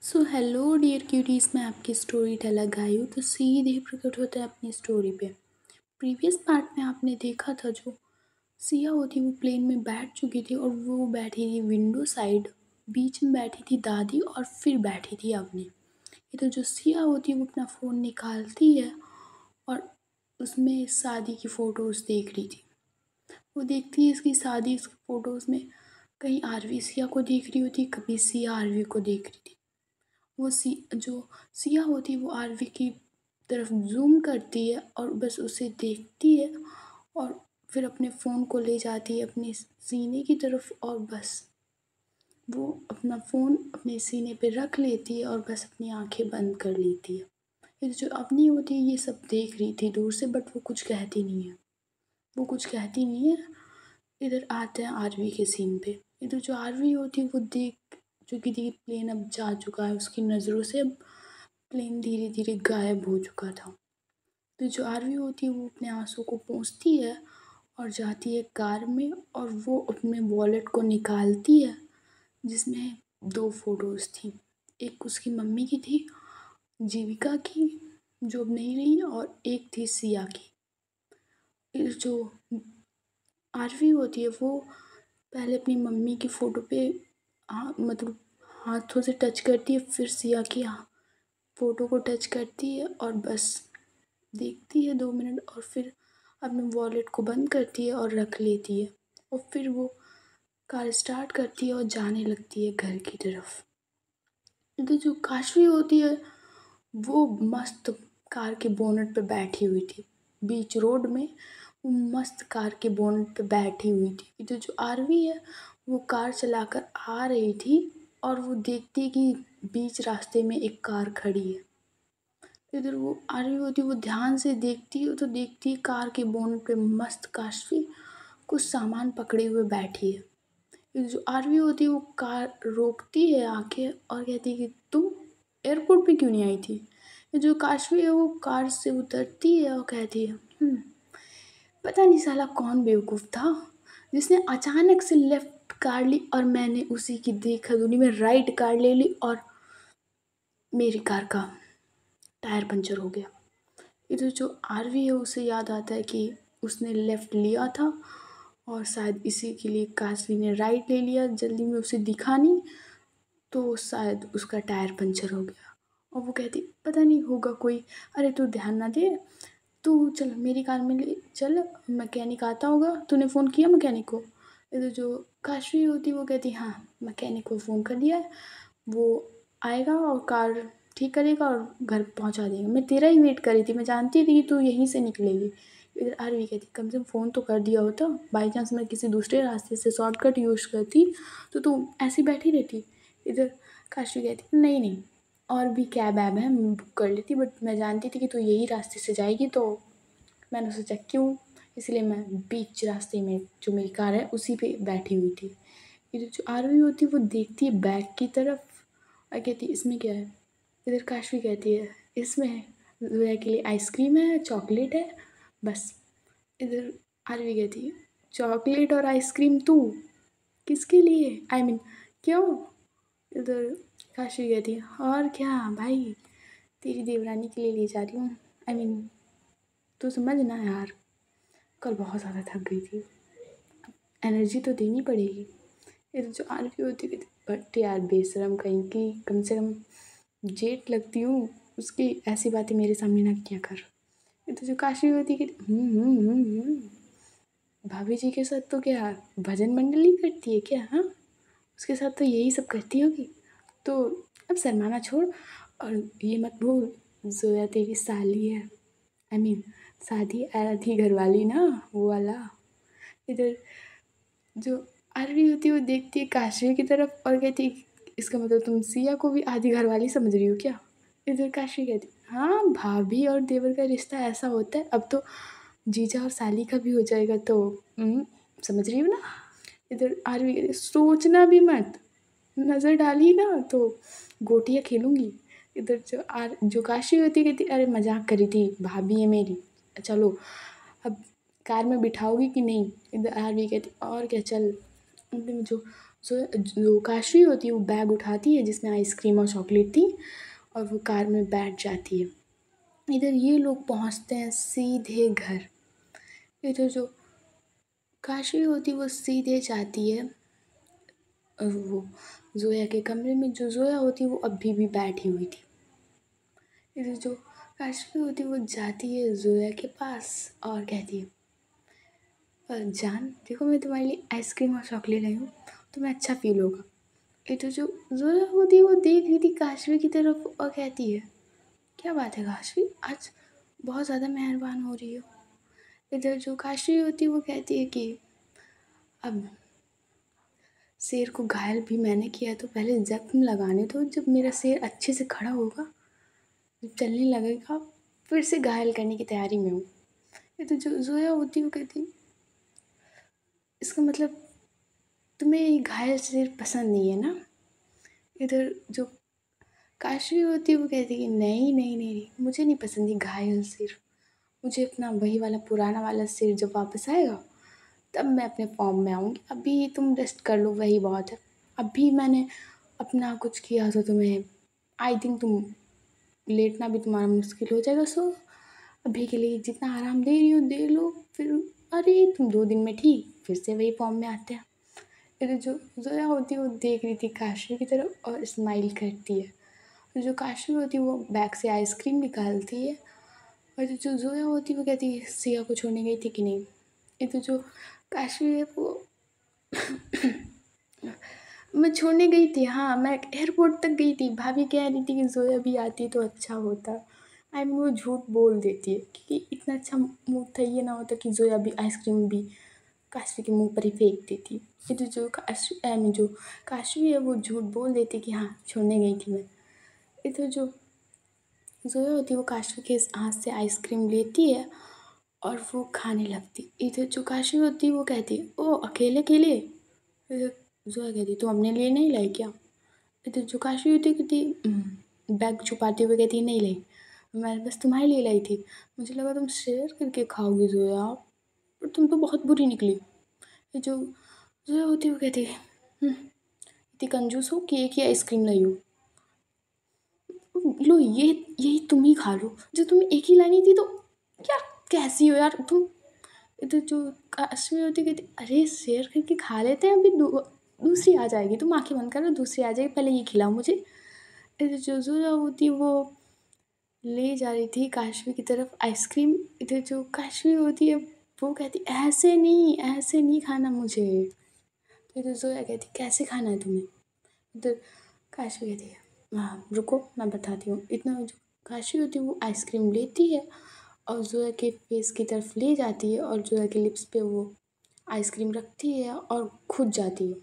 So hello dear cuties, मैं आपकी story teller आई हूँ। तो सीधे प्रकट होता है अपनी स्टोरी पे। प्रीवियस पार्ट में आपने देखा था जो सिया होती वो प्लेन में बैठ चुकी थी और वो बैठी थी विंडो साइड। बीच में बैठी थी दादी और फिर बैठी थी अवनी। ये तो जो सिया होती है वो अपना फ़ोन निकालती है और उसमें शादी की फ़ोटोज़ देख रही थी। वो देखती है इसकी शादी की फ़ोटोज़ में कहीं आरवी सिया को देख रही होती, कभी सिया आरवी को देख रही थी। वो जो सिया होती है वो आरवी की तरफ ज़ूम करती है और बस उसे देखती है और फिर अपने फ़ोन को ले जाती है अपने सीने की तरफ और बस वो अपना फ़ोन अपने सीने पे रख लेती है और बस अपनी आँखें बंद कर लेती है। ये जो अवनी होती है ये सब देख रही थी दूर से, बट वो कुछ कहती नहीं है। वो कुछ कहती नहीं है। इधर आते हैं आरवी के सीन पे। इधर जो आरवी होती है वो देख चुकी थी कि प्लेन अब जा चुका है उसकी नज़रों से। अब प्लेन धीरे धीरे गायब हो चुका था। तो जो आरवी होती है वो अपने आंसू को पोंछती है और जाती है कार में और वो अपने वॉलेट को निकालती है जिसमें दो फोटोज़ थी। एक उसकी मम्मी की थी, जीविका की, जो अब नहीं रही, और एक थी सिया की। फिर जो आरवी होती है वो पहले अपनी मम्मी की फ़ोटो पे मतलब हाथों से टच करती है, फिर सिया की फ़ोटो को टच करती है और बस देखती है 2 मिनट और फिर अपने वॉलेट को बंद करती है और रख लेती है। और फिर वो कार स्टार्ट करती है और जाने लगती है घर की तरफ। तो जो काशवी होती है वो मस्त कार के बोनट पे बैठी हुई थी बीच रोड में। वो मस्त कार के बोनट पे बैठी हुई थी। तो जो आरवी है वो कार चलाकर आ रही थी और वो देखती कि बीच रास्ते में एक कार खड़ी है। इधर वो आरवी होती है वो ध्यान से देखती है तो देखती है कार के बोनट पे मस्त काशवी कुछ सामान पकड़े हुए बैठी है। ये जो आरवी होती है वो कार रोकती है आके और कहती है कि तुम एयरपोर्ट पे क्यों नहीं आई थी। ये जो काशवी है वो कार से उतरती है और कहती है पता नहीं साला कौन बेवकूफ़ था जिसने अचानक से लेफ्ट कार ली और मैंने उसी की देखा-दुनी में राइट कार ले ली और मेरी कार का टायर पंचर हो गया। इधर जो आरवी है उसे याद आता है कि उसने लेफ़्ट लिया था और शायद इसी के लिए काशवी ने राइट ले लिया, जल्दी में उसे दिखा नहीं, तो शायद उसका टायर पंचर हो गया। और वो कहती पता नहीं होगा कोई, अरे तू ध्यान ना दे, तू चल मेरी कार में ले चल, मैकेनिक आता होगा, तूने फ़ोन किया मैकेनिक को। इधर जो काशवी होती वो कहती हाँ मैकेनिक को फ़ोन कर दिया है, वो आएगा और कार ठीक करेगा और घर पहुंचा देगा। मैं तेरा ही वेट कर रही थी, मैं जानती थी कि तू यहीं से निकलेगी। इधर आरवी कहती कम से कम फ़ोन तो कर दिया होता, बाई चांस मैं किसी दूसरे रास्ते से शॉर्टकट यूज़ करती तो तू ऐसी बैठी रहती। इधर काशवी कहती नहीं नहीं, और भी कैब ऐब है मैं बुक कर लेती, बट मैं जानती थी कि तू यही रास्ते से जाएगी तो मैंने सोचा क्यों, इसलिए मैं बीच रास्ते में जो मेरी कार है उसी पे बैठी हुई थी। इधर जो आरवी होती है वो देखती है बैग की तरफ और कहती है इसमें क्या है। इधर काशवी कहती है इसमें ज़ोया के लिए आइसक्रीम है, चॉकलेट है, बस। इधर आरवी कहती है चॉकलेट और आइसक्रीम तू किसके लिए, आई मीन क्यों। इधर काशवी कहती है और क्या भाई, तेरी देवरानी के लिए ले जा रही हूँ, आई मीन तू समझ ना यार, कल बहुत ज़्यादा थक गई थी, एनर्जी तो देनी पड़ेगी। इधर जो आरती होती है बट यार बेशरम कहीं की, कम से कम जेठ लगती हूँ उसकी, ऐसी बातें मेरे सामने ना किया कर। इधर जो काशी होती है कि भाभी जी के साथ तो क्या भजन मंडली करती है क्या, हाँ उसके साथ तो यही सब करती होगी। तो अब शर्माना छोड़ और ये मत भूल जोया तेरी साली है, आई मीन शादी आधी घरवाली ना, वो वाला। इधर जो आरवी होती है वो देखती है काशवी की तरफ और कहती है इसका मतलब तुम सिया को भी आधी घरवाली समझ रही हो क्या। इधर काशवी कहती हाँ भाभी और देवर का रिश्ता ऐसा होता है, अब तो जीजा और साली का भी हो जाएगा तो समझ रही हो ना। इधर आरवी कहती सोचना भी मत, नज़र डाली ना तो गोटियाँ खेलूँगी। इधर जो काशी होती कहती अरे मजाक करी थी, भाभी है मेरी, चलो अब कार में बिठाओगी कि नहीं। इधर आरवी कहती और क्या चल। एकदम जो जो काशवी होती है वो बैग उठाती है जिसमें आइसक्रीम और चॉकलेट थी, और वो कार में बैठ जाती है। इधर ये लोग पहुंचते हैं सीधे घर। इधर जो काशवी होती है वो सीधे जाती है, और वो जोया के कमरे में। जो जोया होती है वो अभी भी बैठी हुई थी। इधर जो काशवी होती है वो जाती है जोया के पास और कहती है, जान देखो मैं तुम्हारे लिए आइसक्रीम और चॉकलेट लाई हूँ, तुम्हें अच्छा फील होगा। इधर जो जोया होती है वो देख रही थी काशवी की तरफ और कहती है, क्या बात है काशवी, आज बहुत ज़्यादा मेहरबान हो रही हो। इधर जो काशवी होती है वो कहती है कि अब शेर को घायल भी मैंने किया, तो पहले जख्म लगाने दो, जब मेरा शेर अच्छे से खड़ा होगा, जब चलने लगेगा, फिर से घायल करने की तैयारी में हूँ। ये तो जो जोया होती है वो कहती है, इसका मतलब तुम्हें ये घायल शेर पसंद नहीं है ना। इधर जो काशवी होती है वो कहती है कि नहीं नहीं नहीं नहीं, मुझे नहीं पसंद ये घायल शेर, मुझे अपना वही वाला पुराना वाला शेर जब वापस आएगा तब मैं अपने फॉर्म में आऊँगी, अभी तुम रेस्ट कर लो वही बहुत है। अभी मैंने अपना कुछ किया तो तुम्हें, आई थिंक तुम लेटना भी तुम्हारा मुश्किल हो जाएगा, सो अभी के लिए जितना आराम दे रही हो दे लो, फिर अरे तुम 2 दिन में ठीक फिर से वही फॉर्म में आते हैं। फिर जो जोया होती है वो देख रही थी काशवी की तरफ और स्माइल करती है। और जो काशवी होती है वो बैग से आइसक्रीम निकालती है, और जो जोया होती है वो कहती है सिया को छोड़ने गई थी कि नहीं। ये तो जो काशवी है वो, मैं छोड़ने गई थी, हाँ मैं एयरपोर्ट तक गई थी, भाभी कह रही थी कि जोया भी आती तो अच्छा होता। आई मीन वो झूठ बोल देती है क्योंकि इतना अच्छा मूड था, ये ना होता कि जोया भी आइसक्रीम भी काशवी के मुंह पर ही फेंक देती। ये तो जो काशवी आई मीन जो काशवी है वो झूठ बोल देती कि हाँ छोड़ने गई थी मैं। ये तो जो जोया होती है वो काशवी के हाथ से आइसक्रीम लेती है और वो खाने लगती। इधर जो काशवी होती है वो कहती है, ओ अकेले अकेले। इधर जोया कहती तुम अपने लिए नहीं लाई क्या। इधर जो काशवी होती है कहती बैग छुपाते हुए कहती है नहीं लाई, मैं बस तुम्हारे लिए लाई थी, मुझे लगा तुम शेयर करके खाओगी जोया, पर तुम तो बहुत बुरी निकली। ये जो जोया होती है वो कहती है, इतनी कंजूस हो कि एक ही आइसक्रीम लाई हो, लो ये यही तुम ही खा लो, जो तुम्हें एक ही लानी थी तो। यार कैसी हो यार तुम। इधर जो काशवी होती है कहती अरे शेयर करके खा लेते हैं, अभी दूसरी आ जाएगी, तुम आंखें बंद करो दूसरी आ जाएगी, पहले ये खिलाओ मुझे। इधर जो जोया होती है वो ले जा रही थी काशवी की तरफ आइसक्रीम। इधर जो काशवी होती है वो कहती ऐसे नहीं खाना मुझे। तो इधर जोया कहती कैसे खाना है तुम्हें। इधर काशवी कहती है हाँ रुको मैं बताती हूँ। इतना जो काशवी होती है वो आइसक्रीम लेती है और जोया के फेस की तरफ ले जाती है, और जोया के लिप्स पे वो आइसक्रीम रखती है और खुद जाती है।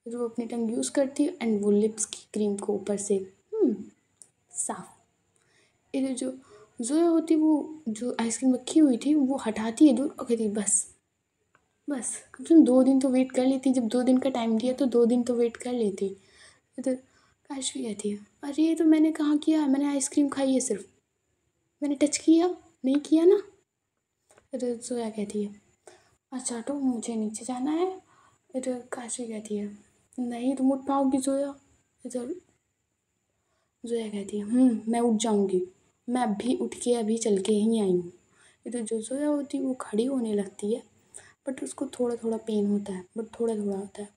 फिर वो अपनी टंग यूज़ करती है एंड वो लिप्स की क्रीम को ऊपर से साफ। इधर जो जोया होती है वो जो आइसक्रीम रखी हुई थी वो हटाती है दूर और कहती है बस बस, कम से कम 2 दिन तो वेट कर लेती, जब 2 दिन का टाइम दिया तो 2 दिन तो वेट कर लेती। इधर काशवी कहती है अरे ये तो मैंने कहाँ किया, मैंने आइसक्रीम खाई है सिर्फ, मैंने टच किया नहीं किया ना। इधर जोया कहती है अच्छा तो मुझे नीचे जाना है। इधर काशवी कहती है नहीं तुम उठ पाओगी जोया। इधर जोया कहती है मैं उठ जाऊँगी, मैं अभी उठ के अभी चल के ही आई हूँ। इधर जो जोया होती है वो खड़ी होने लगती है, बट उसको थोड़ा थोड़ा पेन होता है, बट थोड़ा थोड़ा होता है।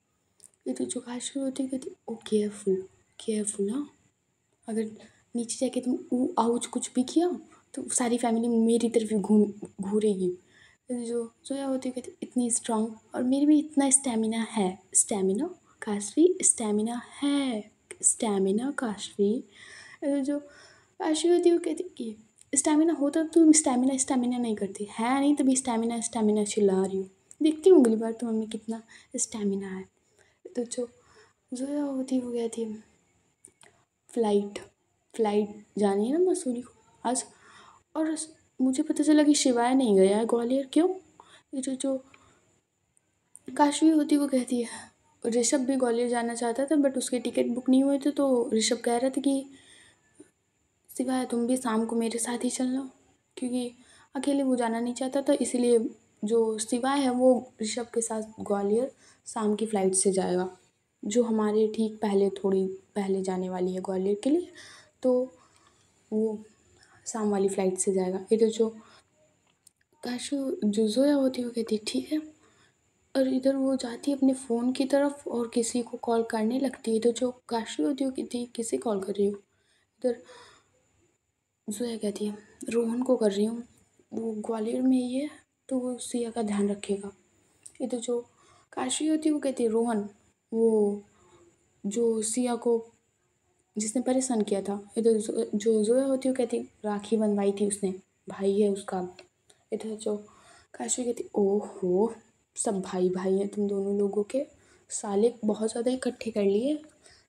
इधर जो काशवी होती है कहती ओ केयरफुल केयरफुल, हाँ अगर नीचे जाके तुम ऊ आउच कुछ भी किया तो सारी फैमिली मेरी तरफ ही घूरेगी। फिर जो जोया होती है कहती इतनी स्ट्रांग और मेरे में इतना स्टेमिना है, स्टेमिना काशवी स्टेमिना है, स्टेमिना काशवी। जो काशवी होती है वो कहती कि स्टेमिना होता तो तुम स्टेमिना स्टेमिना नहीं करती है, नहीं तभी स्टेमिना स्टेमिना चिल्ला रही हो, देखती हूँ अगली बार तुम्हें में कितना स्टेमिना है। तो जो जोया होती है वो कहती है फ़्लाइट फ़्लाइट जानी है ना मसूरी को आज, और मुझे पता चला कि शिवाय नहीं गया है ग्वालियर, क्यों। ये जो काशवी होती वो कहती है ऋषभ भी ग्वालियर जाना चाहता था बट उसके टिकट बुक नहीं हुए थे, तो ऋषभ कह रहा था कि शिवाय तुम भी शाम को मेरे साथ ही चलना, क्योंकि अकेले वो जाना नहीं चाहता था, इसीलिए जो शिवाय है वो ऋषभ के साथ ग्वालियर शाम की फ़्लाइट से जाएगा। जो हमारे ठीक पहले, थोड़ी पहले जाने वाली है ग्वालियर के लिए, तो वो शाम वाली फ़्लाइट से जाएगा। इधर जो काशू जो ज़ोया होती है वो कहती है ठीक है, और इधर वो जाती है अपने फ़ोन की तरफ और किसी को कॉल करने लगती है। तो जो काशू होती है वो कहती है किसे कॉल कर रही हो? इधर ज़ोया कहती है रोहन को कर रही हूँ, वो ग्वालियर में ही है, तो वो सिया का ध्यान रखेगा। इधर जो काशी होती है वो कहती है रोहन, वो जो सिया को जिसने परेशान किया था। इधर जो ज़ोया होती है वो कहती राखी बंधवाई थी उसने, भाई है उसका। इधर जो काशी कहती ओहो, सब भाई भाई हैं तुम दोनों लोगों के, साले बहुत ज़्यादा इकट्ठे कर लिए।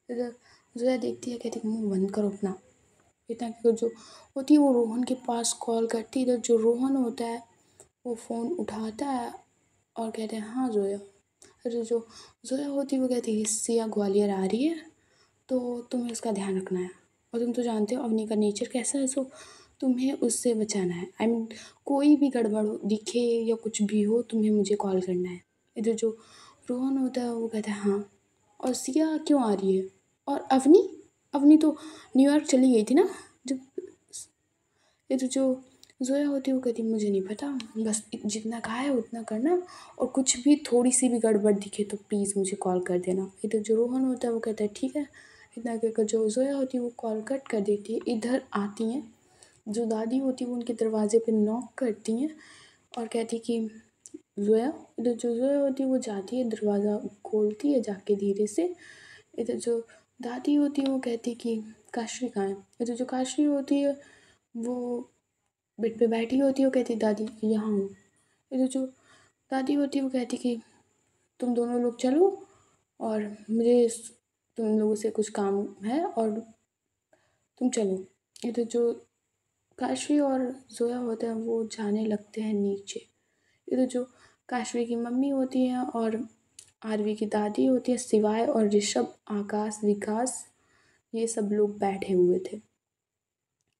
इधर ज़ोया देखती है, कहती मुंह बंद करो अपना। इतना कि जो होती है वो रोहन के पास कॉल करती है। इधर जो रोहन होता है वो फ़ोन उठाता है और कहते हैं हाँ ज़ोया। अरे जो ज़ोया होती है वो कहती है सिया ग्वालियर आ रही है, तो तुम्हें उसका ध्यान रखना है, और तुम तो जानते हो अवनी का नेचर कैसा है, सो तुम्हें उससे बचाना है। आई मीन कोई भी गड़बड़ दिखे या कुछ भी हो, तुम्हें मुझे कॉल करना है। इधर जो रोहन होता है वो कहता है हाँ, और सिया क्यों आ रही है? और अवनी, अवनी तो न्यूयॉर्क चली गई थी ना। जब इधर जो ज़ोया होती है वो कहती मुझे नहीं पता, बस जितना कहा है उतना करना, और कुछ भी थोड़ी सी भी गड़बड़ दिखे तो प्लीज़ मुझे कॉल कर देना। इधर जो रोहन होता है वो कहता है ठीक है। इतना कहकर जो ज़ोया होती है वो कॉल कट कर देती है। इधर आती हैं जो दादी होती है वो उनके दरवाजे पे नॉक करती हैं और कहती कि ज़ोया। इधर जो ज़ोया होती है वो जाती है, दरवाज़ा खोलती है जाके धीरे से। इधर जो दादी होती है वो कहती कि काशवी कहाँ है? इधर जो काशवी होती है वो बेड पे बैठी होती है, वो कहती दादी यहाँ हूँ। इधर जो दादी होती है वो कहती कि तुम दोनों लोग चलो, और मुझे तुम लोगों से कुछ काम है और तुम चलो। इधर जो काशवी और ज़ोया होता है वो जाने लगते हैं नीचे। इधर जो काशवी की मम्मी होती है और आरवी की दादी होती है, सिवाय और ऋषभ, आकाश, विकास, ये सब लोग बैठे हुए थे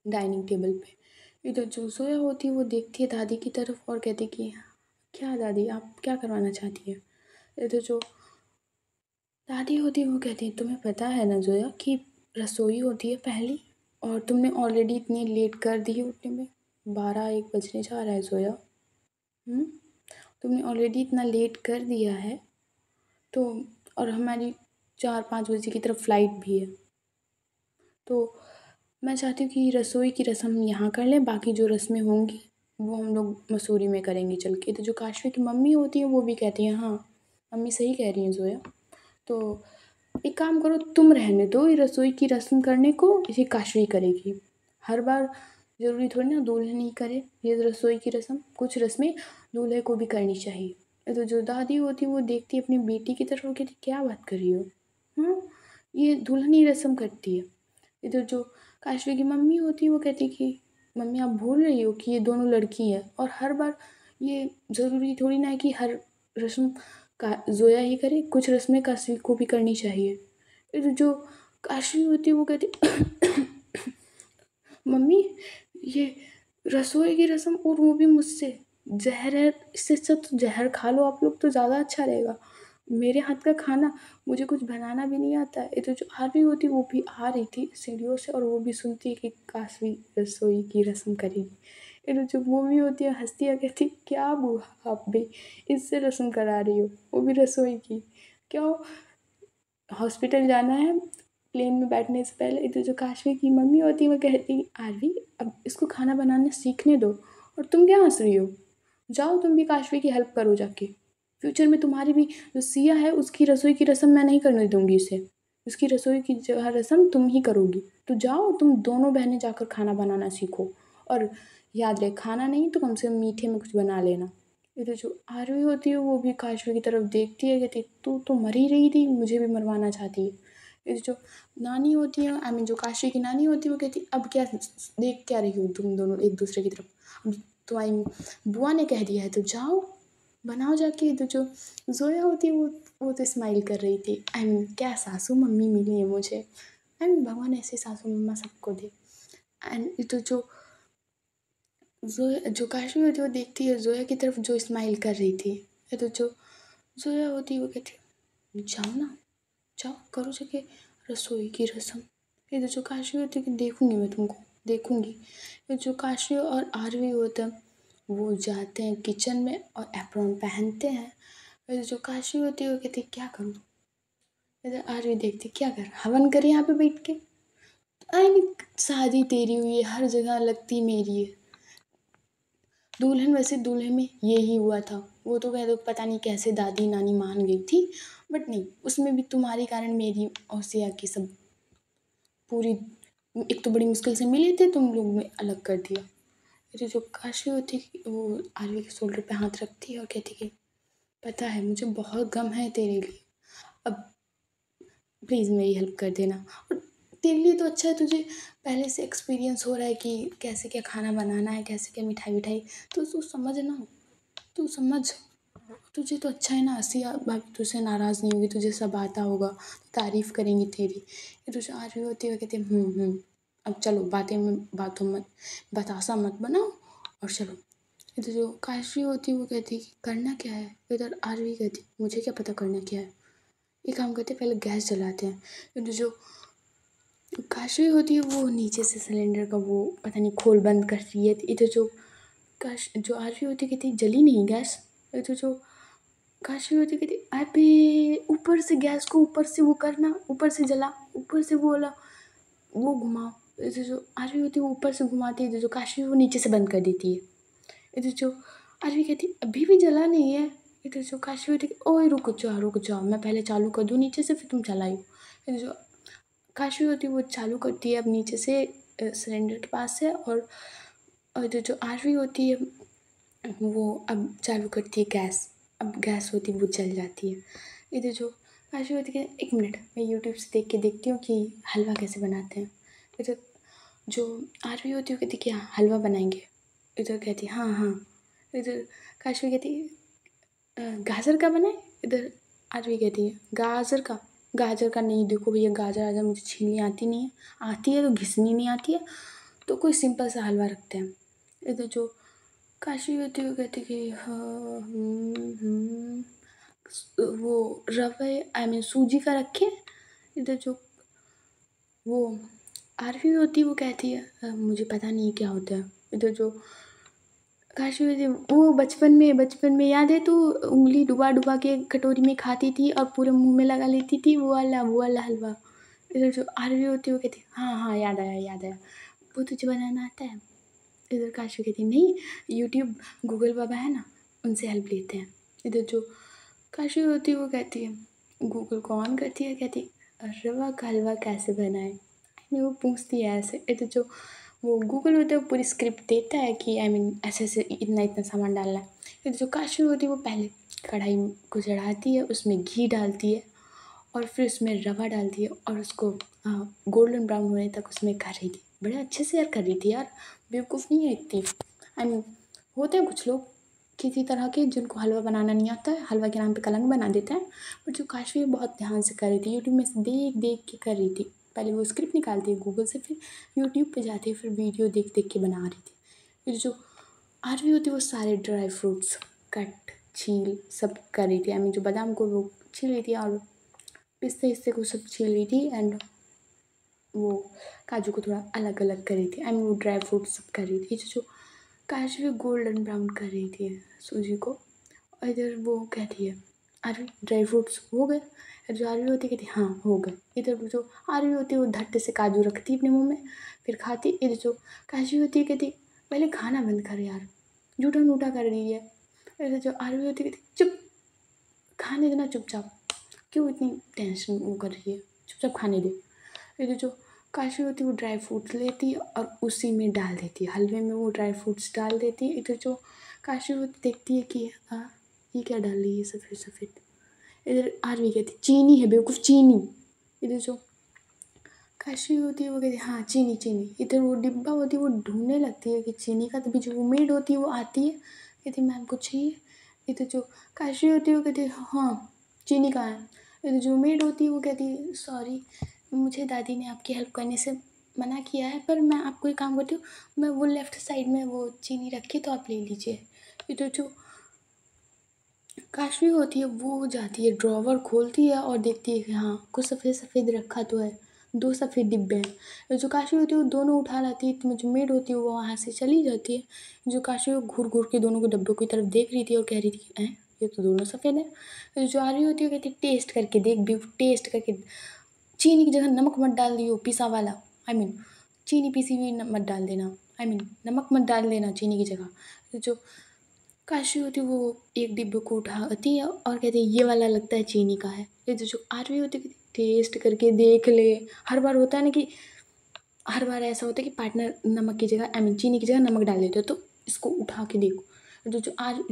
डाइनिंग टेबल पे। इधर जो ज़ोया होती है वो देखती है दादी की तरफ और कहती कि क्या दादी आप क्या करवाना चाहती है? इधर जो दादी होती है वो कहती है तुम्हें पता है ना ज़ोया कि रसोई होती है पहली, और तुमने ऑलरेडी इतनी लेट कर दी है उठने में, 12-1 बजने जा रहा है ज़ोया। तुमने ऑलरेडी इतना लेट कर दिया है, तो और हमारी 4-5 बजे की तरफ फ़्लाइट भी है, तो मैं चाहती हूँ कि रसोई की रस्म यहाँ कर लें, बाकी जो रस्में होंगी वो हम लोग मसूरी में करेंगे चल के। तो जो काशवी की मम्मी होती है वो भी कहती हैं हाँ मम्मी सही कह रही हैं ज़ोया, तो एक काम करो तुम रहने दो ये रसोई की रस्म करने को, ये काशवी करेगी। हर बार ज़रूरी थोड़ी ना दुल्हन ही करे ये रसोई की रस्म, कुछ रस्में दूल्हे को भी करनी चाहिए। तो जो दादी होती है वो देखती है अपनी बेटी की तरफ और कहती क्या बात कर रही हो, हाँ ये दुल्हन ही रस्म करती है। इधर जो काशवी की मम्मी होती है वो कहती कि मम्मी आप भूल रही हो कि ये दोनों लड़की हैं, और हर बार ये ज़रूरी थोड़ी ना है कि हर रस्म का ज़ोया ही करे, कुछ रस्में काशवी को भी करनी चाहिए। इधर जो काशवी होती है वो कहती मम्मी ये रसोई की रस्म और वो भी मुझसे, ज़हर है, इससे अच्छा तो ज़हर खा लो आप लोग तो ज़्यादा अच्छा रहेगा। मेरे हाथ का खाना मुझे कुछ बनाना भी नहीं आता है। इधर जो आरवी होती वो भी आ रही थी सीढ़ियों से और वो भी सुनती है कि काशवी रसोई की रस्म करेगी। इधर जो मम्मी होती है हँसती है, कहती क्या बुआ आप भी इससे रस्म करा रही हो, वो भी रसोई की। क्यों हॉस्पिटल जाना है प्लेन में बैठने से पहले। इधर जो काशवी की मम्मी होती है वो कहती आरवी अब इसको खाना बनाना सीखने दो, और तुम क्या हंस रही हो, जाओ तुम भी काशवी की हेल्प करो जाके। फ्यूचर में तुम्हारी भी जो सिया है उसकी रसोई की रस्म मैं नहीं करने दूंगी इसे, उसकी रसोई की जगह रस्म तुम ही करोगी। तो जाओ तुम दोनों बहनें जाकर खाना बनाना सीखो, और याद रहे खाना नहीं तो कम से कम मीठे में कुछ बना लेना। इधर जो आरवी होती है वो भी काशवी की तरफ देखती है, कहती तू तो मर ही रही थी मुझे भी मरवाना चाहती है। इधर जो नानी होती है आई मीन जो काशवी की नानी होती है वो कहती अब क्या देख क्या रही हो तुम दोनों एक दूसरे की तरफ, अब तुम्हारी बुआ ने कह दिया है तो जाओ बनाओ जाके। इधर जो ज़ोया होती है वो तो स्माइल कर रही थी, आई मीन क्या सासू मम्मी मिली है मुझे, आई मीन भगवान ऐसे सासू मम्मा सबको दे। एंड इधर जो ज़ोया जो काशवी होती है वो देखती है ज़ोया की तरफ जो स्माइल कर रही थी। ये तो जो ज़ोया होती है वो कहती है जाओ ना जाओ करो जाके रसोई की रस्म। इधर जो काशवी होती है कि देखूंगी मैं तुमको, देखूंगी। ये जो काशवी और आरवी होते हैं वो जाते हैं किचन में और एप्रॉन पहनते हैं। इधर जो काशवी होती है वो कहती है क्या करूँ, इधर आरवी देखती क्या कर, हवन कर यहाँ पे बैठ के। आई मीन शादी तेरी हुई है, हर जगह लगती मेरी है, दुल्हन वैसे दूल्हे में यही हुआ था। वो तो कह दो पता नहीं कैसे दादी नानी मान गई थी, बट नहीं, उसमें भी तुम्हारे कारण मेरी और सिया की सब पूरी, एक तो बड़ी मुश्किल से मिले थे, तुम लोग ने अलग कर दिया। फिर जो काशी होती वो आरवी के शोल्डर पे हाथ रखती है और कहती कि पता है मुझे बहुत गम है तेरे लिए, अब प्लीज़ मेरी हेल्प कर देना। और तेरे लिए तो अच्छा है, तुझे पहले से एक्सपीरियंस हो रहा है कि कैसे क्या खाना बनाना है, कैसे क्या मिठाई विठाई, तो तू समझ ना, तू समझ, तुझे तो अच्छा है ना, सिया भाभी तुझसे नाराज़ नहीं होगी, तुझे सब आता होगा, तारीफ़ करेंगी तेरी। ये तुझे आ रही होती है कहती अब चलो बातें में बातों मत, बतासा मत बनाओ और चलो। इधर जो काशी होती है वो कहती कि करना क्या है, इधर आरवी कहती मुझे क्या पता करना क्या है, ये काम करते पहले गैस जलाते हैं। इधर जो काशी होती है वो नीचे से सिलेंडर का वो पता नहीं खोल बंद कर रही है। इधर जो जो आरवी होती कहती जली नहीं गैस। इधर जो काशी होती कहती अबे ऊपर से गैस को ऊपर से वो करना, ऊपर से जला, ऊपर से वो वाला वो घुमाओ। इधर जो आरवी होती है वो ऊपर से घुमाती है, इधर जो काशी वो नीचे से बंद कर देती है। इधर जो आरवी कहती अभी भी जला नहीं है। इधर जो काशी होती ओए रुक जाओ मैं पहले चालू कर दूँ नीचे से फिर तुम चलाइयो। इधर जो काशी होती है वो चालू करती है अब नीचे से सिलेंडर के पास से, और इधर जो आरवी होती है वो अब चालू करती है गैस, अब गैस होती है वो जल जाती है। इधर जो काशी होती है एक मिनट मैं यूट्यूब से देख के देखती हूँ कि हलवा कैसे बनाते हैं। इधर जो आरवी होती है वो कहती कि हाँ हलवा बनाएंगे। इधर कहती हाँ हाँ। इधर काशी कहती गाजर का बनाए। इधर आरवी कहती है गाजर का नहीं, देखो भैया गाजर आजर मुझे छीलनी आती नहीं है, आती है तो घिसनी नहीं आती है, तो कोई सिंपल सा हलवा रखते हैं। इधर जो काशी होती है वो कहती कि हाँ वो रवे आई मीन सूजी का रखें। इधर जो वो आरवी होती है वो कहती है मुझे पता नहीं क्या होता है। इधर जो काशी होती है वो बचपन में याद है तू उंगली डुबा डुबा के कटोरी में खाती थी और पूरे मुंह में लगा लेती थी वो वाला हलवा। इधर जो आरवी होती है वो कहती है हाँ हाँ याद आया, वो तुझे बनाना आता है। इधर काशी कहती नहीं, यूट्यूब गूगल बाबा है ना, उनसे हेल्प लेते हैं। इधर जो काशी होती है वो कहती है गूगल को ऑन करती है, कहती रवा का हलवा कैसे बनाए, नहीं वो पूछती है ऐसे। इधर जो वो गूगल होता है वो पूरी स्क्रिप्ट देता है कि आई मीन ऐसे ऐसे इतना इतना सामान डालना है। इधर जो काशी होती है वो पहले कढ़ाई को चढ़ाती है, उसमें घी डालती है और फिर उसमें रवा डालती है और उसको गोल्डन ब्राउन होने तक उसमें कर रही थी, बड़े अच्छे से यार कर रही थी यार, बेवकूफ़ नहीं है इतनी। आई मीन होते हैं कुछ लोग किसी तरह के जिनको हलवा बनाना नहीं आता है, हलवा के नाम पे कलंक बना देते हैं, बट जो काशवी बहुत ध्यान से कर रही थी, यूट्यूब में से देख देख के कर रही थी। पहले वो स्क्रिप्ट निकालती है गूगल से, फिर यूट्यूब पे जाती है, फिर वीडियो देख देख के बना रही थी। फिर जो आरवी होती है वो सारे ड्राई फ्रूट्स कट छील सब कर रही थी, आई मीन जो बादाम को वो छील रही थी और पिस्ते हिस्से को सब छील रही थी, एंड वो काजू को थोड़ा अलग अलग कर रही थी, आई मीन वो ड्राई फ्रूट सब कर रही थी। जो काजू भी गोल्डन ब्राउन कर रही थी सूजी को, और इधर वो कहती है आरवी ड्राई फ्रूट्स हो गए। जो आरवी होती है कहती हाँ हो गए। इधर जो आरवी होती है वो धट्टे से काजू रखती है अपने मुंह में फिर खाती। इधर जो काजू होती है कहती पहले खाना बंद कर यार, झूठा मूठा कर रही है। इधर जो आरवी होती है कहती चुप, खाने देना चुपचाप, क्यों इतनी टेंशन वो कर रही है, चुपचाप खाने दे। इधर जो काशी होती है वो ड्राई फ्रूट्स लेती है और उसी में डाल देती है, हलवे में वो ड्राई फ्रूट्स डाल देती है। इधर जो काशी होती देखती है कि ये क्या डाल रही है सफ़ेद सफ़ेद। इधर आरवी कहती चीनी है बेवकूफ़ चीनी। इधर जो काशी होती है वो कहती हाँ चीनी चीनी। इधर वो डिब्बा होती है वो ढूंढने लगती है कि चीनी का, तभी जो वो मेड होती है वो आती है, कहती मैम कुछ चाहिए। इधर जो काशी होती है वो कहती हाँ चीनी कहाँ है। इधर जो मेड होती है वो कहती सॉरी मुझे दादी ने आपकी हेल्प करने से मना किया है, पर मैं आपको एक काम करती हूँ, मैं वो लेफ़्ट साइड में वो चीनी रखी तो आप ले लीजिए। इधर जो काशवी होती है वो जाती है ड्रॉवर खोलती है और देखती है कि हाँ कुछ सफ़ेद सफ़ेद रखा तो है, 2 सफ़ेद डिब्बे हैं। जो काशवी होती है वो दोनों उठा लाती है, तो जो मेड होती है वो वहाँ से चली जाती है। जो काशवी वो घूर-घूर के दोनों के डब्बों की तरफ देख रही थी और कह रही थी, हैं! ये तो दोनों सफ़ेद हैं। तो जो आ रही होती है वो कहती है टेस्ट करके देख भी, टेस्ट करके चीनी की जगह नमक मत डाल दियो पिसा वाला, आई मीन चीनी पिसी हुई मत डाल देना, आई मीन नमक मत डाल देना चीनी की जगह। तो जो काशी होती है वो एक डिब्बे को उठाती है और कहती है ये वाला लगता है चीनी का है। ये जो आरवी होती है टेस्ट करके देख ले। हर बार होता है ना कि हर बार ऐसा होता है कि पार्टनर नमक की जगह आई मीन चीनी की जगह नमक डाल देते हो, तो इसको उठा के देखो। तो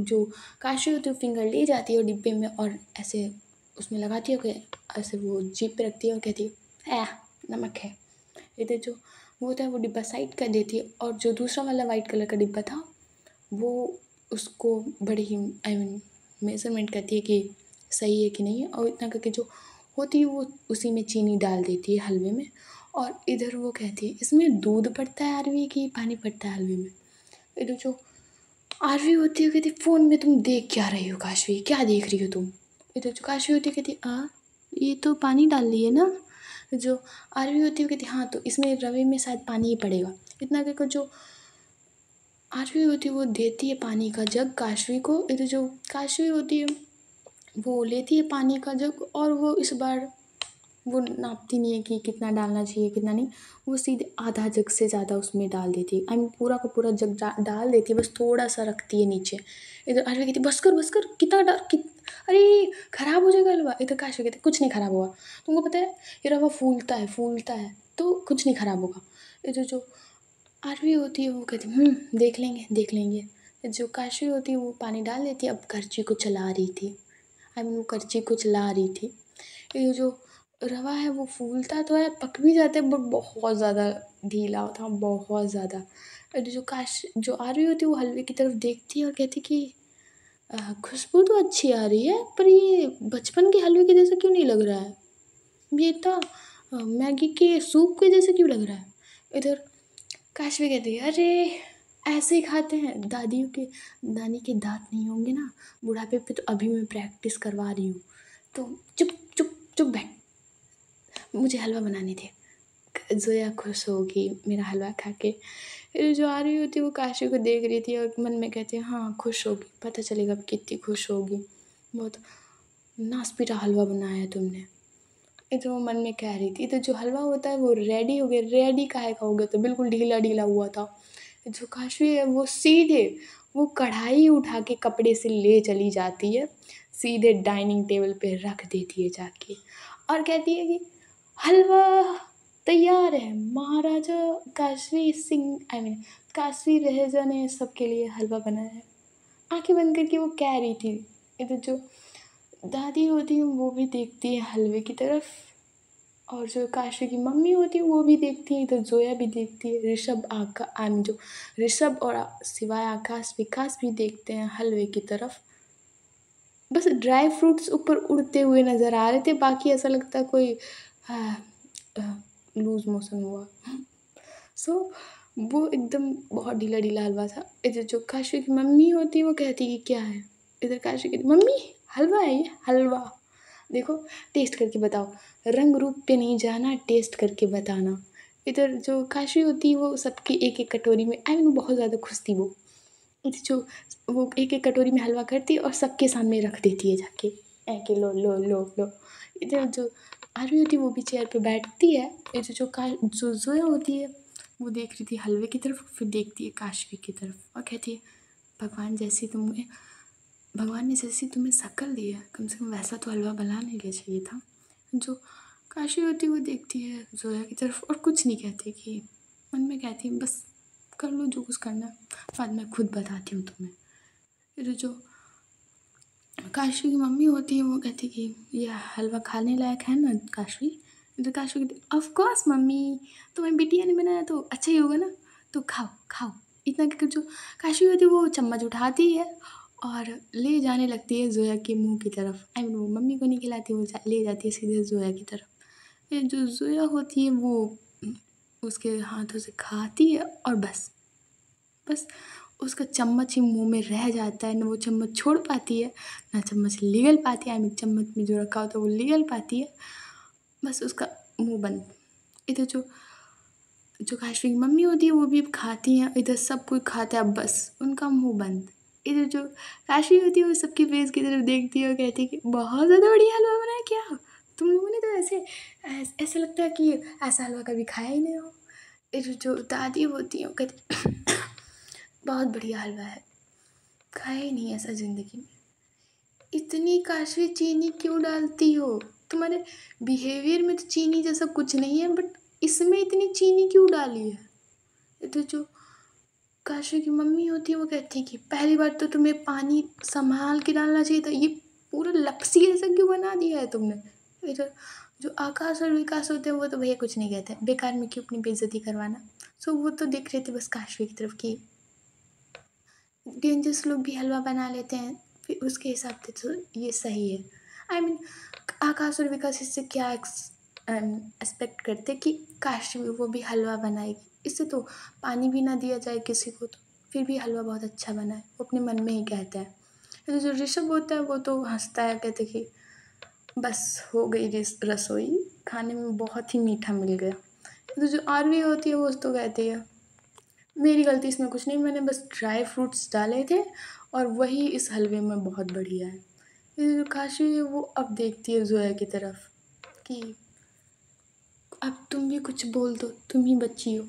जो काशी होती है फिंगर ले जाती है और डिब्बे में और ऐसे उसमें लगाती है कि ऐसे वो जीभ पे रखती है और कहती है नमक है। इधर जो वो होता है वो डिब्बा साइड कर देती है और जो दूसरा वाला वाइट कलर का डिब्बा था वो उसको बड़ी ही आई मीन मेज़रमेंट करती है कि सही है कि नहीं है, और इतना करके जो होती है वो उसी में चीनी डाल देती है हलवे में। और इधर वो कहती है इसमें दूध पड़ता है आरवी कि पानी पड़ता है हलवे में। इधर जो आरवी होती है कहती फ़ोन में तुम देख क्या रही हो काशवी, क्या देख रही हो तुम। इधर जो काशवी होती है कहती ये तो पानी डाल रही है ना। जो आरवी होती है कहती हाँ तो इसमें रवे में शायद पानी ही पड़ेगा। इतना कहकर जो आरवी होती है वो देती है पानी का जग काशवी को। इधर जो काशवी होती है वो लेती है पानी का जग और वो इस बार वो नापती नहीं है कि कितना डालना चाहिए कितना नहीं। वो सीधे आधा जग से ज़्यादा उसमें डाल देती है, आई मीन पूरा का पूरा जग डाल देती है, बस थोड़ा सा रखती है नीचे। इधर आरवी कहती बस कर कितना अरे खराब हो जाएगा हलवा। इधर काशवी कहती कुछ नहीं खराब हुआ, तुमको पता है ये रवा फूलता है तो कुछ नहीं खराब होगा। इधर जो आरवी होती है वो कहती देख लेंगे। जो काशवी होती है वो पानी डाल देती है, अब करछी को चला रही थी, आई मीन वो करछी को चला रही थी। ये जो रवा है वो फूलता तो है, पक भी जाता है, बट बहुत ज़्यादा ढीला होता है, बहुत ज़्यादा। और जो आरवी होती है वो हलवे की तरफ देखती है और कहती कि खुशबू तो अच्छी आ रही है पर ये बचपन के हलवे के जैसा क्यों नहीं लग रहा है, ये तो मैगी के सूप के जैसे क्यों लग रहा है। इधर काशवी कहती है अरे ऐसे ही खाते हैं, दादियों के नानी के दाँत नहीं होंगे ना बुढ़ापे पे, तो अभी मैं प्रैक्टिस करवा रही हूँ, तो चुप चुप चुप बैठ, मुझे हलवा बनाने दे। ज़ोया खुश होगी मेरा हलवा खा के। फिर जो आ रही होती है वो काशी को देख रही थी और मन में कहती है हाँ खुश होगी, पता चलेगा अब कितनी खुश होगी, बहुत नास-पीटा हलवा बनाया है तुमने। ये तो वो मन में कह रही थी। तो जो हलवा होता है वो रेडी हो गया, रेडी काहे का हो गया, तो बिल्कुल ढीला-ढीला हुआ था। जो काशवी है वो सीधे वो कढ़ाई उठा के कपड़े से ले चली जाती है, सीधे डाइनिंग टेबल पे रख देती है जाके और कहती है कि हलवा तैयार है, महाराजा काशवी सिंह आई मीन काशवी रहेजा ने सबके लिए हलवा बनाया है। आँखें बंद करके वो कह रही थी। इधर जो दादी होती है वो भी देखती है हलवे की तरफ और जो काशी की मम्मी होती है वो भी देखती है, इधर जोया भी देखती है, जो ऋषभ और सिवाय आकाश विकास भी देखते हैं हलवे की तरफ। बस ड्राई फ्रूट्स ऊपर उड़ते हुए नज़र आ रहे थे, बाकी ऐसा लगता है कोई लूज़ मोशन हुआ। सो वो एकदम बहुत ढीला-ढीला हलवा था। इधर जो काशी की मम्मी होती है वो कहती है कि क्या है? इधर काशी कहती मम्मी हलवा है ये, हलवा। देखो टेस्ट करके बताओ, रंग रूप पे नहीं जाना, टेस्ट करके बताना। इधर जो काशी होती है वो सबकी एक-एक कटोरी में आई मीन वो बहुत ज़्यादा खुश थी वो। इधर जो वो एक-एक कटोरी में हलवा करती है और सबके सामने रख देती है जाके, कि लो, लो, लो, लो। इधर जो आरवी होती है वो भी चेयर पे बैठती है। इधर जो ज़ोया होती है वो देख रही थी हलवे की तरफ, फिर देखती है काशवी की तरफ और कहती है भगवान ने जैसी तुम्हें शक्ल दी है, कम से कम वैसा तो हलवा बना लेना चाहिए था। जो काशी होती है वो देखती है ज़ोया की तरफ और कुछ नहीं कहती, कि मन में कहती है बस कर लो जो कुछ करना है, बाद में खुद बताती हूँ तुम्हें। फिर जो काशवी की मम्मी होती है वो कहती है कि ये हलवा खाने लायक है ना काशवी। तो काशवी कहती ऑफ कोर्स मम्मी, तुम्हारी बिटिया ने बनाया तो अच्छा ही होगा ना, तो खाओ खाओ। इतना कहकर जो काशवी होती है वो चम्मच उठाती है और ले जाने लगती है ज़ोया के मुंह की तरफ, आई मीन वो मम्मी को नहीं खिलाती, वो ले जाती है सीधे ज़ोया की तरफ। ये जो ज़ोया होती है वो उसके हाथों से खाती है और बस उसका चम्मच ही मुँह में रह जाता है, ना वो चम्मच छोड़ पाती है, ना चम्मच निगल पाती है। आई मीन चम्मच में जो रखा होता है वो निगल पाती है, बस उसका मुँह बंद। इधर जो जो काशवी की मम्मी होती है वो भी खाती हैं, इधर सब कोई खाता है, बस उनका मुँह बंद। इधर जो काशवी होती है वो सबके फेस की तरफ देखती है और कहती है कि बहुत ज़्यादा बढ़िया हलवा बना है क्या? तुम लोगों ने तो ऐसे लगता है कि ऐसा हलवा कभी खाया ही नहीं हो। इधर जो दादी होती है वो कहती बहुत बढ़िया हलवा है, खाया ही नहीं ऐसा ज़िंदगी में। इतनी काशवी चीनी क्यों डालती हो? तुम्हारे बिहेवियर में तो चीनी जैसा कुछ नहीं है, बट इसमें इतनी चीनी क्यों डाली है? इधर जो काशवी की मम्मी होती है वो कहती है कि पहली बार तो तुम्हें पानी संभाल के डालना चाहिए था, ये पूरा लपसी जैसा क्यों बना दिया है तुमने। इधर जो आकाश और विकास होते हैं वो तो भैया कुछ नहीं कहते, बेकार में क्यों अपनी बेइज्जती करवाना। सो वो तो देख रहे थे बस काशवी की तरफ कि डेंजरस लोग भी हलवा बना लेते हैं, फिर उसके हिसाब से तो ये सही है। आई मीन आकाश और विकास इससे क्या एक्सपेक्ट करते कि काशवी वो भी हलवा बनाएगी, इससे तो पानी भी ना दिया जाए किसी को तो फिर भी हलवा बहुत अच्छा बना है, वो अपने मन में ही कहता है। तो जो ऋषभ होता है वो तो हंसता है, कहते कि बस हो गई रसोई, खाने में बहुत ही मीठा मिल गया। तो जो आरवी होती है वो तो कहती है मेरी गलती इसमें कुछ नहीं, मैंने बस ड्राई फ्रूट्स डाले थे और वही इस हलवे में बहुत बढ़िया है। ये जो काशी है वो अब देखती है जोया की तरफ कि अब तुम भी कुछ बोल दो, तुम ही बच्ची हो।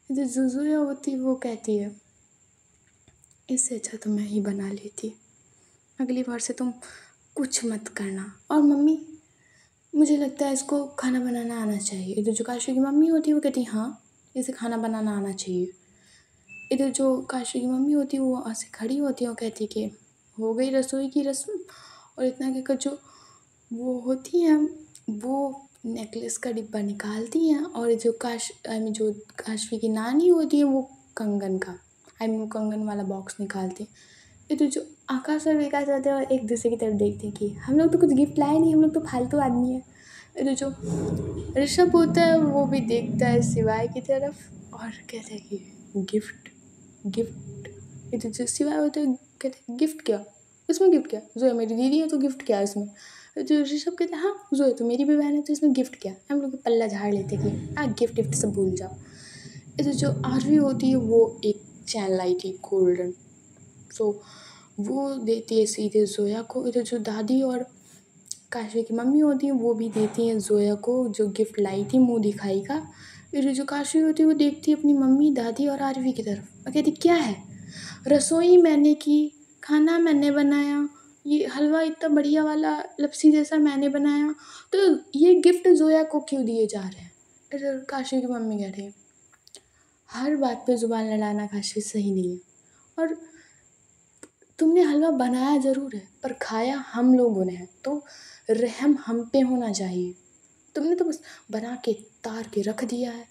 ये जो जोया होती है वो कहती है इससे अच्छा तो मैं ही बना लेती, अगली बार से तुम कुछ मत करना। और मम्मी मुझे लगता है इसको खाना बनाना आना चाहिए। इधर जो काशी की मम्मी होती है वो कहती है हाँ इसे खाना बनाना आना चाहिए। इधर जो काशी की मम्मी होती है वो वहाँ से खड़ी होती है और कहती है कि हो गई रसोई की रस्म। और इतना कहकर जो वो होती हैं वो नेकलेस का डिब्बा निकालती हैं, और जो आई मीन जो काशवी की नानी होती है वो कंगन का आई मीन कंगन वाला बॉक्स निकालती है। इधर जो आकाश और विकास रहते हैं और एक दूसरे की तरफ देखते हैं कि हम लोग तो कुछ गिफ्ट लाए नहीं, हम लोग तो फालतू आदमी है। इधर जो ऋषभ होता है वो भी देखता है सिवाय की तरफ और कहता है कि गिफ्ट गिफ्ट। इधर जो सिवाय होते हैं कहते हैं गिफ्ट क्या, इसमें गिफ्ट क्या, जोया मेरी दीदी है तो गिफ्ट क्या है इसमें। जो ऋषभ कहते हैं हाँ जोया तो मेरी भी बहन है तो इसमें गिफ्ट क्या। हम लोग पल्ला झाड़ लेते कि गिफ्ट गिफ्ट सब भूल जाओ। इधर जो आरवी होती है वो एक चैन लाई थी गोल्डन, सो वो देती है सीधे जोया को। इधर जो दादी और काशवी की मम्मी होती है वो भी देती हैं जोया को जो गिफ्ट लाई थी मुंह दिखाई का। फिर जो काशवी होती है वो देखती है अपनी मम्मी दादी और आरवी की तरफ और कहती क्या है, रसोई मैंने की, खाना मैंने बनाया, ये हलवा इतना बढ़िया वाला लपसी जैसा मैंने बनाया, तो ये गिफ्ट जोया को क्यों दिए जा रहे हैं। इधर काशवी की मम्मी कह रही है हर बात पे ज़ुबान लड़ाना काशवी सही नहीं है, और तुमने हलवा बनाया ज़रूर है पर खाया हम लोगों ने है, तो रहम हम पे होना चाहिए। तुमने तो बस बना के तार के रख दिया है,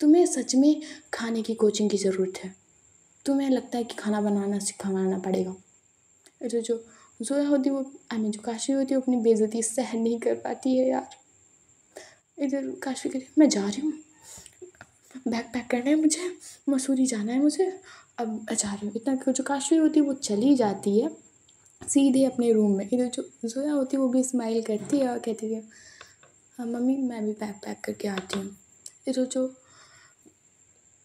तुम्हें सच में खाने की कोचिंग की ज़रूरत है, तुम्हें लगता है कि खाना बनाना सिखाना पड़ेगा। इधर जो जोया होती है वो आई मीन जो काशी होती है वो अपनी बेइज्जती सहन नहीं कर पाती है यार। इधर काशी कहती है मैं जा रही हूँ, बैग पैक करना है मुझे, मसूरी जाना है मुझे, अब जा रही हूँ। इतना जो काशी होती है वो चली जाती है सीधे अपने रूम में। इधर जो जोया होती है वो भी स्माइल करती है और कहती है हाँ मम्मी मैं भी बैग पैक करके आती हूँ। इधर जो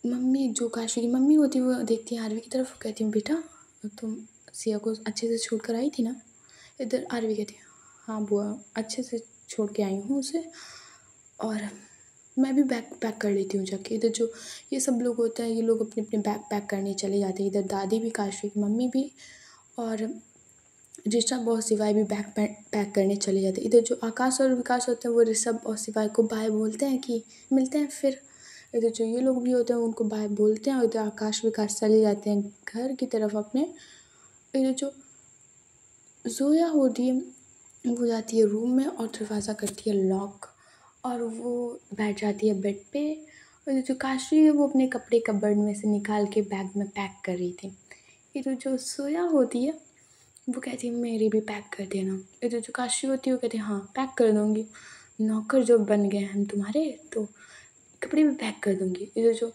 मम्मी जो काशी की मम्मी होती है वो देखती है आरवी की तरफ, कहती हूँ बेटा तुम सिया को अच्छे से छोड़ कर आई थी ना। इधर आरवी कहती है हाँ बुआ अच्छे से छोड़ के आई हूँ उसे, और मैं भी बैग पैक कर लेती हूँ जाके। इधर जो ये सब लोग होते हैं ये लोग अपने अपने बैग पैक करने चले जाते हैं। इधर दादी भी काशी की मम्मी भी और ऋषभ और सिवाय भी बैग पैक करने चले जाते हैं। इधर जो आकाश और विकास होते हैं वो ऋषभ और सिवाय को बाय बोलते हैं कि मिलते हैं फिर। इधर जो ये लोग भी होते हैं उनको बाय बोलते हैं और इधर आकाश विकास चले जाते हैं घर की तरफ अपने। इधर जो जोया होती है वो जाती है रूम में और दरवाज़ा करती है लॉक और वो बैठ जाती है बेड पे। और जो काशी है वो अपने कपड़े कबर्ड में से निकाल के बैग में पैक कर रही थी। इधर जो सोया होती है वो कहती है मेरी भी पैक कर देना। इधर जो काशी होती है वो कहती है हाँ पैक कर दूँगी, नौकर जो बन गए हम तुम्हारे तो कपड़े भी पैक कर दूँगी। इधर जो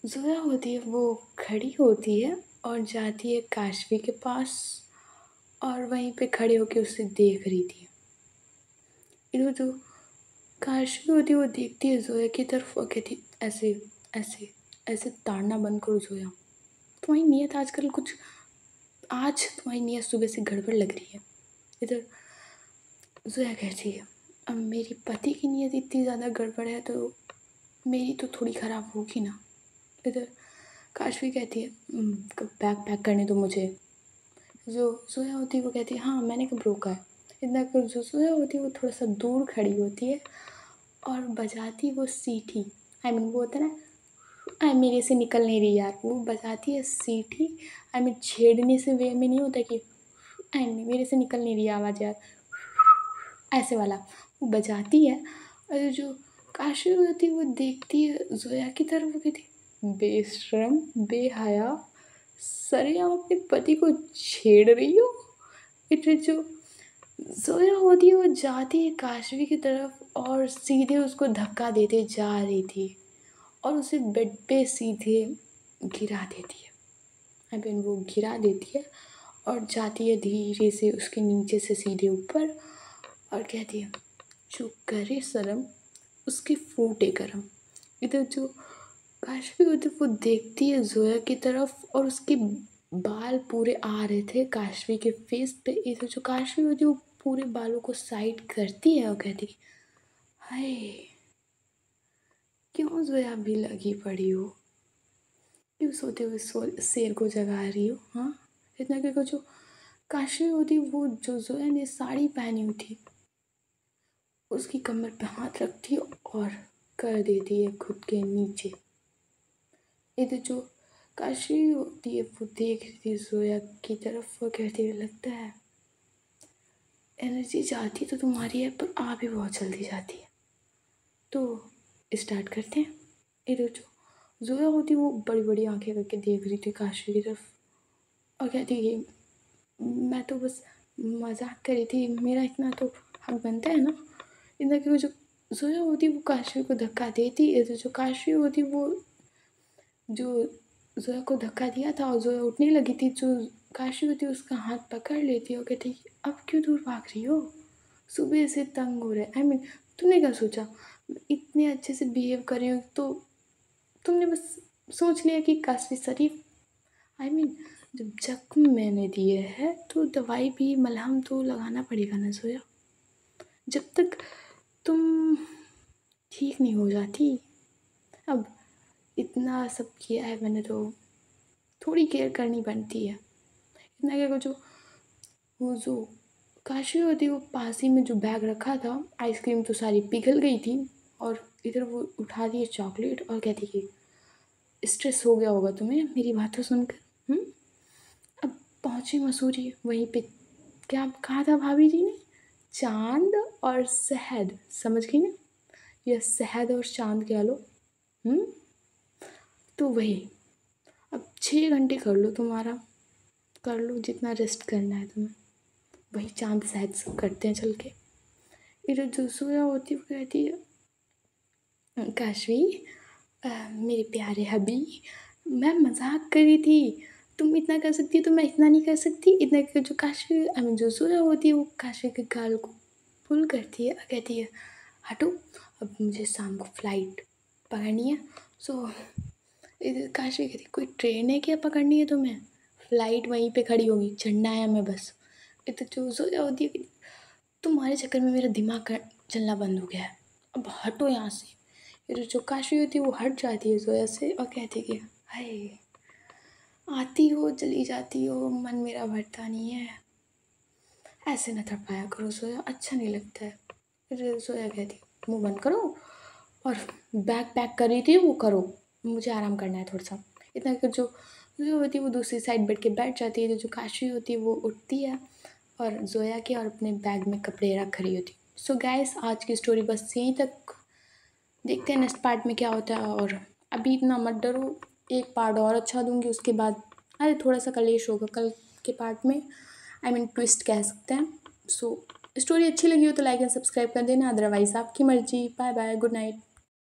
ज़ोया होती है वो खड़ी होती है और जाती है काशवी के पास और वहीं पे खड़े होके उसे देख रही थी। इधर जो काशवी होती है वो देखती है ज़ोया की तरफ और कहती ऐसे ऐसे ऐसे ताड़ना बंद करो ज़ोया, तुम्हारी नीयत आजकल कुछ आज तुम्हारी नीयत सुबह से गड़बड़ लग रही है। इधर ज़ोया कहती है अब मेरी पति की नीयत इतनी ज़्यादा गड़बड़ है तो मेरी तो थोड़ी ख़राब होगी ना। इधर काशवी कहती है बैग पैक करने दो मुझे। जो ज़ोया होती है वो कहती है हाँ मैंने कब रोका है। इतना कर जो ज़ोया होती है वो थोड़ा सा दूर खड़ी होती है और बजाती वो सीटी, आई मीन वो होता है ना मेरे से निकल नहीं रही यार, वो बजाती है सीटी। आई मीन छेड़ने से वे में नहीं होता कि आई मीन मेरे से निकल नहीं रही आवाज़ यार, ऐसे वाला वो बजाती है। और जो काशी होती है वो देखती है ज़ोया की तरफ, वो कहती है बेशर्म बेहया सरेआम अपने पति को छेड़ रही हो। इधर जो ज़ोया होती है वो जाती है काशवी की तरफ और सीधे उसको धक्का देते जा रही थी और उसे बेड पे सीधे गिरा देती है। आई मीन वो गिरा देती है और जाती है धीरे से उसके नीचे से सीधे ऊपर और कहती है जो करे शर्म उसके फूटे करम। इधर जो काशवी होती है वो देखती है ज़ोया की तरफ और उसके बाल पूरे आ रहे थे काशवी के फेस पे। इधर जो काशवी होती है वो पूरे बालों को साइड करती है और कहती है हाय क्यों ज़ोया भी लगी पड़ी हो, क्यों सोते हुए शेर को जगा रही हो। हाँ इतना कि जो काशवी होती वो जो ज़ोया ने साड़ी पहनी हुई थी उसकी कमर पे हाथ रखती है और कर देती है खुद के नीचे। इधर जो काशवी होती है वो देख रही थी ज़ोया की तरफ, वो कहती है लगता है एनर्जी जाती तो तुम्हारी है पर आ भी बहुत जल्दी जाती है, तो स्टार्ट करते हैं। इधर जो ज़ोया होती वो बड़ी बड़ी आंखें करके देख रही थी काशवी की तरफ और कहती है मैं तो बस मजाक कर रही थी, मेरा इतना तो हक बनता है ना। इधर की वो जो ज़ोया होती वो काशवी को धक्का देती, इधर जो काशवी होती वो जो ज़ोया को धक्का दिया था और ज़ोया उठने लगी थी, जो काशवी होती उसका हाथ पकड़ लेती और कहती अब क्यों दूर भाग रही हो, सुबह से तंग हो रहे। आई मीन तूने क्या सोचा इतने अच्छे से बिहेव कर रही हो तो तुमने बस सोच लिया कि काशवी शरीफ। आई मीन जब जख्म मैंने दिए है तो दवाई भी मलहम तो लगाना पड़ेगा ना ज़ोया, जब तक तुम ठीक नहीं हो जाती। अब इतना सब किया है मैंने तो थोड़ी केयर करनी बनती है। इतना क्या जो वो जो काशी होती वो पास ही में जो बैग रखा था आइसक्रीम तो सारी पिघल गई थी और इधर वो उठा दिए चॉकलेट और कहती कि स्ट्रेस हो गया होगा तुम्हें मेरी बातों सुनकर। अब पहुँची मसूरी, वहीं पे क्या कहा था भाभी जी ने चांद और शहद, समझ गई ना, या शहद और चांद कह लो। हम्म तो वही अब 6 घंटे कर लो तुम्हारा, कर लो जितना रेस्ट करना है तुम्हें, वही चांद शहद सब करते हैं चल के। इधर जो सोया होती है वो कहती है काशवी मेरे प्यारे हबी मैं मजाक कर रही थी, तुम इतना कर सकती हो तो मैं इतना नहीं कर सकती। इतना कर जो काशवी आई मीन जो सोया होती है वो काशवी के गाल को पुल करती है और कहती है हटो अब मुझे शाम को फ्लाइट पकड़नी है। सो इधर काशवी कहती कोई ट्रेन है क्या पकड़नी है तुम्हें, फ्लाइट वहीं पे खड़ी होगी चढ़ना है हमें बस। इधर जो सोया होती है कि तुम्हारे चक्कर में मेरा दिमाग चलना बंद हो गया है, अब हटो यहाँ से। फिर जो काशवी होती है वो हट जाती है जोया से और कहती है कि हाय आती हो चली जाती हो मन मेरा भरता नहीं है, ऐसे न तड़पाया करो जोया अच्छा नहीं लगता है। फिर जोया कहती मुँह बंद करो और बैग पैक कर रही थी वो करो, मुझे आराम करना है थोड़ा सा। इतना कि जो होती है वो दूसरी साइड बैठ के बैठ जाती है, जो काशवी होती है वो उठती है और जोया के और अपने बैग में कपड़े रख रही होती। सो गाइस आज की स्टोरी बस यहीं तक, देखते हैं नेक्स्ट पार्ट में क्या होता है। और अभी इतना मत डरो, एक पार्ट और अच्छा दूंगी उसके बाद अरे थोड़ा सा कलेश होगा कल के पार्ट में, आई मीन ट्विस्ट कह सकते हैं। सो स्टोरी अच्छी लगी हो तो लाइक एंड सब्सक्राइब कर देना, अदरवाइज़ आपकी मर्जी। Bye bye, good night.